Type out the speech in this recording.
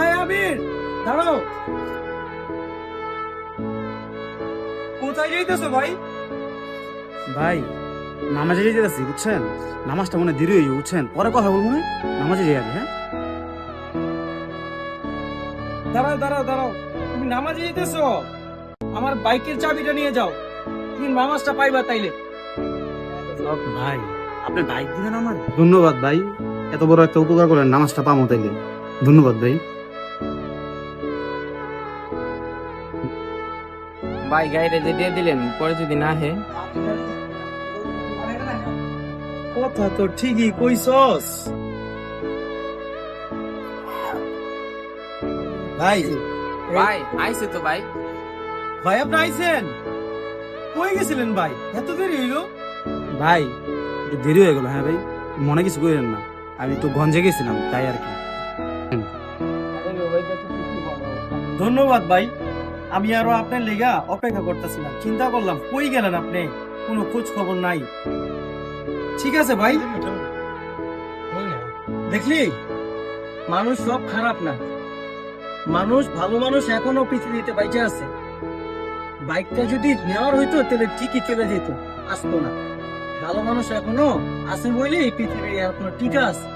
এই আবির, দাঁড়াও। কোথায় যাইতেছো ভাই? ভাই নামাজে যেতে যাচ্ছি বুঝছেন, নামাজটা মনে দেরি হয়ে যাবে, বুঝছেন, পরে কথা বলবো না, নামাজে যাই আগে। হ্যাঁ দাঁড়াও দাঁড়াও দাঁড়াও, তুমি নামাজে যাইতেছো? আমার বাইকের চাবিটা নিয়ে যাও, তুমি নামাজটা পাইবা তাইলে। ভাই আপনি বাইক দিবেন আমার? ধন্যবাদ ভাই, এত বড় একটা উপকার করেন, নামাজটা পামো তাইলে। ধন্যবাদ ভাই। ভাই গাড়িটা যে দিয়ে দিলেন, পরে যদি না হে। কথা তো ঠিকই কইছস ভাই। ভাই আইছে তো ভাই। ভাই আপনি আইছেন? কই গেছিলেন ভাই, এত দেরি হইলো? ভাই একটু দেরি হয়ে গেল। হ্যাঁ ভাই, মনে কিছু করেন না, আমি একটু গঞ্জে গেছিলাম তাই আর কি। ধন্যবাদ ভাই, আমি আরো আপনার লেগা অপেক্ষা করতেছিলাম, চিন্তা করলাম কই গেলেন আপনি, কোনো খোঁজ খবর নাই। ঠিক আছে ভাই, দেখলি মানুষ সব খারাপ না, মানুষ ভালো মানুষ এখনো পৃথিবীতে বাইচে আছে। বাইকটা যদি নেওয়ার হইতো তাহলে ঠিকই চলে যেত, আসতো না। ভালো মানুষ এখনো আছে বলে এই পৃথিবী এখনো টিকে আছে।